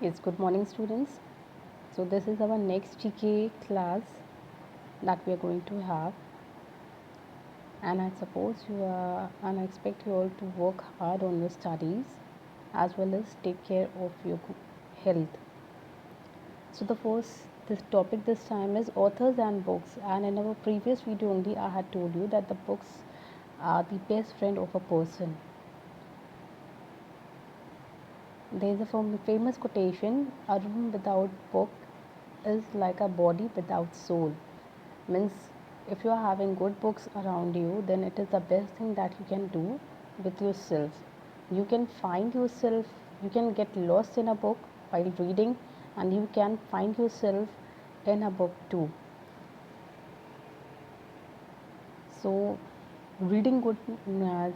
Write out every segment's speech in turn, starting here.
Yes, good morning, students. So, this is our next GK class that we are going to have, and I suppose and I expect you all to work hard on your studies as well as take care of your health. So, the first this topic this time is authors and books, and in our previous video only, I had told you that the books are the best friend of a person. There is a famous quotation: "A room without book is like a body without soul." Means if you are having good books around you, then it is the best thing that you can do with yourself. You can find yourself, you can get lost in a book while reading, and you can find yourself in a book too. So, reading good,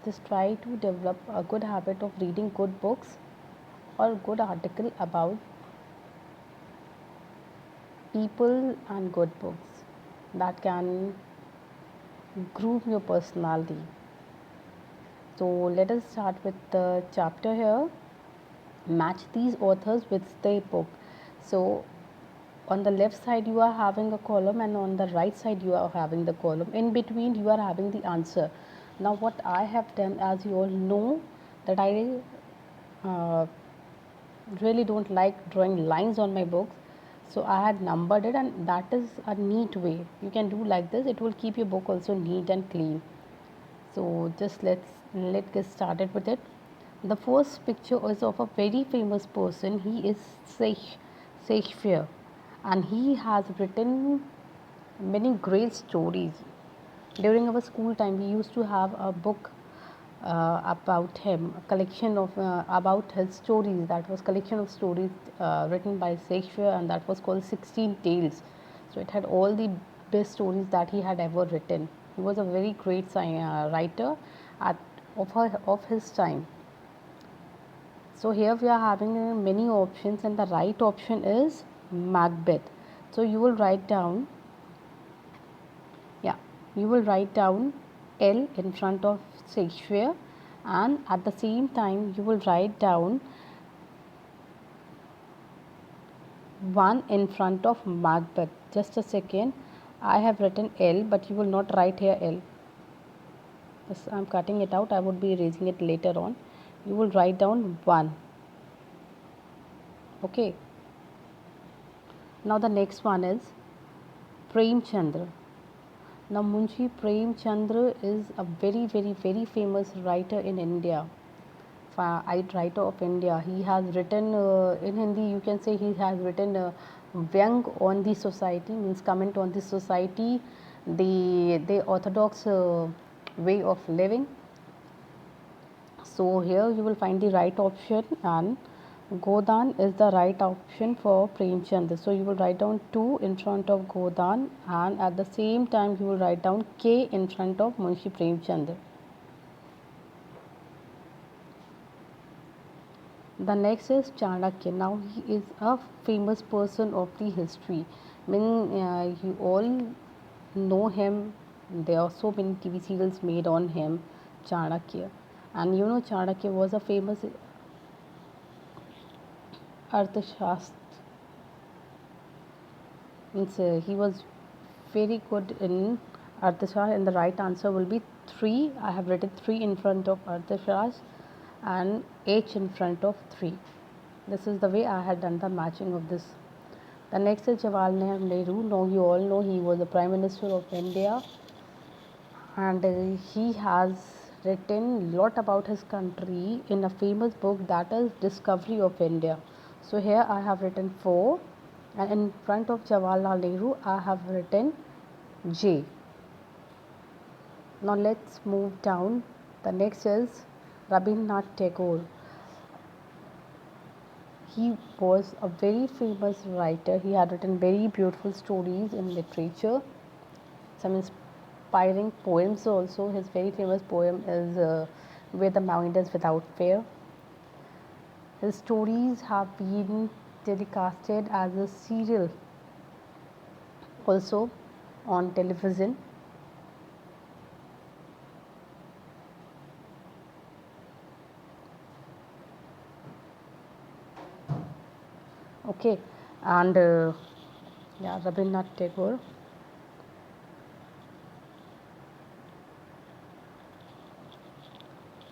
just try to develop a good habit of reading good books or good article about people and good books that can groom your personality. So let us start with the chapter here. Match these authors with their book. So on the left side you are having a column, and on the right side you are having the column. In between you are having the answer. Now what I have done, as you all know, that I uh, really don't like drawing lines on my books, so I had numbered it, and that is a neat way. You can do like this, it will keep your book also neat and clean. So just let's get started with it. The first picture is of a very famous person. He is Shakespeare, and he has written many great stories. During our school time, we used to have a book about him, a collection of about his stories. That was collection of stories written by Shakespeare, and that was called 16 Tales. So it had all the best stories that he had ever written. He was a very great writer at of his time. So here we are having many options, and the right option is Macbeth. So you will write down, yeah, you will write down L in front of Shakespeare, and at the same time you will write down 1 in front of Macbeth. Just a second, I have written L, but you will not write here L. Yes, I am cutting it out, I would be erasing it later on. You will write down 1. Okay. Now the next one is Prem Chandra. Now Munshi Prem Chandra is a very famous writer in India. Writer of India. He has written in Hindi. You can say he has written Vyang on the society, means comment on the society, the orthodox way of living. So here you will find the right option, and Godan is the right option for Premchand. So you will write down 2 in front of Godan, and at the same time you will write down K in front of Munshi Premchand. The next is Chanakya. Now he is a famous person of the history. I mean, you all know him. There are so many TV serials made on him, Chanakya. And you know, Chanakya was a famous Arthashastra. Means he was very good in Arthashastra, and the right answer will be 3. I have written 3 in front of Arthashastra and H in front of 3. This is the way I had done the matching of this. The next is Jawaharlal Nehru. Now you all know he was the Prime Minister of India, and he has written lot about his country in a famous book, that is Discovery of India. So here I have written 4, and in front of Jawaharlal Nehru I have written J. Now let's move down. The next is Rabindranath Tagore. He was a very famous writer. He had written very beautiful stories in literature, some inspiring poems also. His very famous poem is Where the Mind is Without Fear. His stories have been telecasted as a serial also on television. Okay, and yeah, Rabindranath Tagore.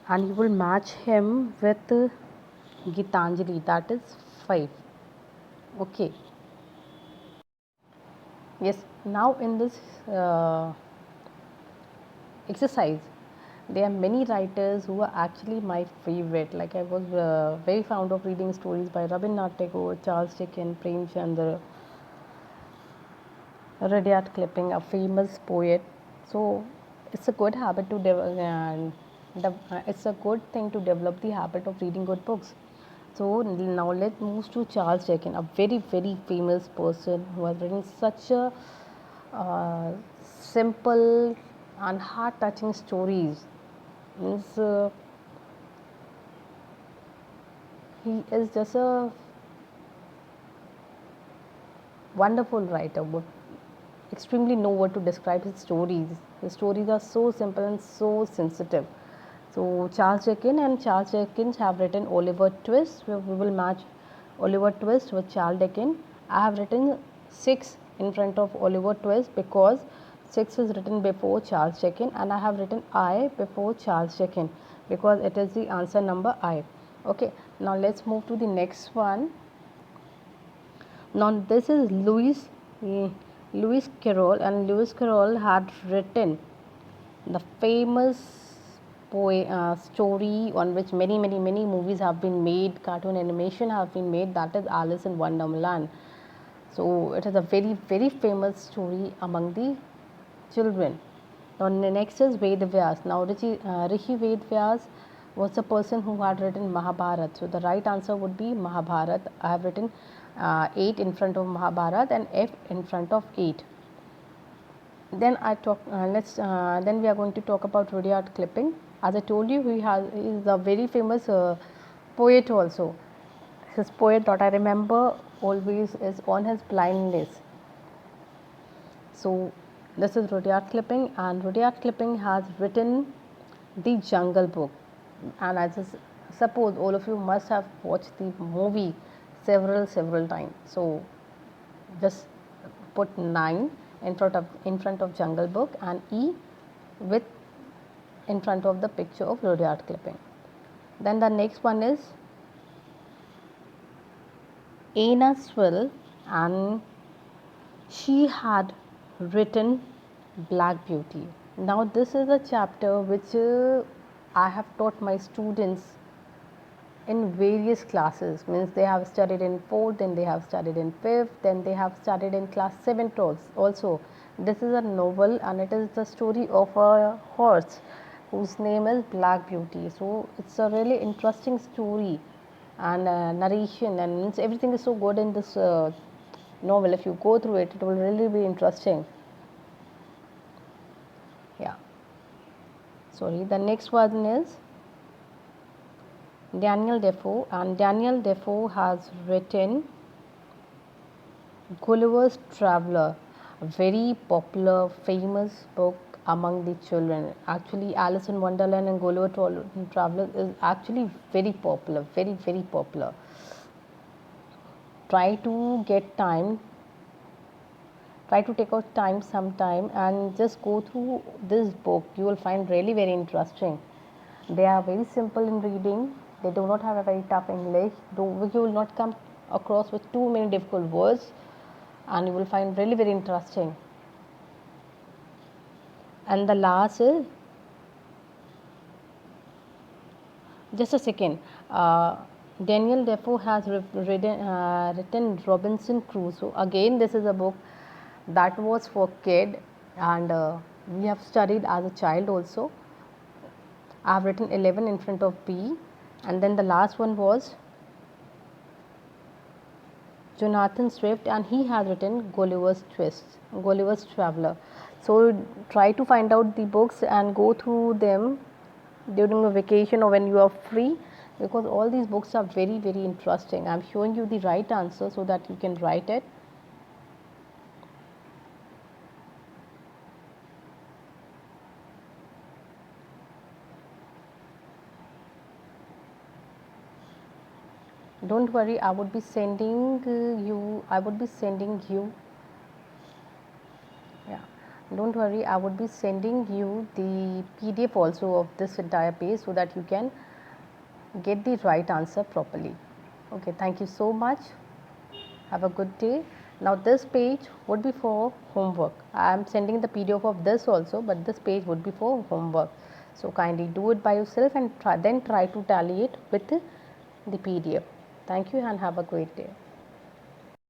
And you will match him with Gitanjali, that is 5. Okay, yes, now in this exercise, there are many writers who are actually my favorite. Like I was very fond of reading stories by Rabindranath Tagore, Charles Dickens, Premchandra, Rudyard Kipling, a famous poet. So it's a good habit to it's a good thing to develop the habit of reading good books. So now let's move to Charles Dickens, a very famous person who has written such a uh, simple and heart-touching stories. Means, he is just a wonderful writer, would extremely know what to describe his stories. His stories are so simple and so sensitive. So Charles Dickens have written Oliver Twist. We will match Oliver Twist with Charles Dickens. I have written 6 in front of Oliver Twist because 6 is written before Charles Dickens, and I have written I before Charles Dickens because it is the answer number I. Okay, now let's move to the next one. Now this is Lewis Carroll, and Lewis Carroll had written the famous story on which many movies have been made, cartoon animation have been made, that is Alice in Wonderland. So it is a very famous story among the children. Now next is Ved Vyas. Now Rishi Ved Vyas was the person who had written Mahabharat. So the right answer would be Mahabharat. I have written 8 in front of Mahabharat and F in front of 8. Then then we are going to talk about Rudyard Kipling. As I told you, he is a very famous poet also. His poet that I remember always is On His Blindness. So this is Rudyard Kipling, and Rudyard Kipling has written the Jungle Book, and I just suppose all of you must have watched the movie several times. So just put 9 in front of Jungle Book and E with in front of the picture of Rudyard Kipling. Then the next one is Anna Sewell, and she had written Black Beauty. Now this is a chapter which I have taught my students in various classes. Means they have studied in 4th, then they have studied in 5th, then they have studied in class 7th also. This is a novel, and it is the story of a horse whose name is Black Beauty. So it's a really interesting story, and narration, and means everything is so good in this novel. If you go through it, it will really be interesting. Yeah, sorry, the next one is Daniel Defoe, and Daniel Defoe has written Gulliver's Traveller, a very popular, famous book among the children. Actually, Alice in Wonderland and Gulliver Traveller is actually very popular, very popular. Try to get time, try to take out time sometime and just go through this book. You will find really very interesting. They are very simple in reading. They do not have a very tough English. You will not come across with too many difficult words, and you will find really very interesting. And the last is just a second. Daniel Defoe has written Robinson Crusoe. Again, this is a book that was for kid, and we have studied as a child also. I have written 11 in front of B, and then the last one was Jonathan Swift, and he has written Gulliver's Traveller. So try to find out the books and go through them during a vacation or when you are free, because all these books are very interesting. I am showing you the right answer so that you can write it. don't worry, I would be sending you yeah, don't worry, I would be sending you the PDF also of this entire page so that you can get the right answer properly. Okay, thank you so much. Have a good day. Now this page would be for homework. I am sending the PDF of this also, but this page would be for homework. So kindly do it by yourself and then try to tally it with the PDF. Thank you and have a great day.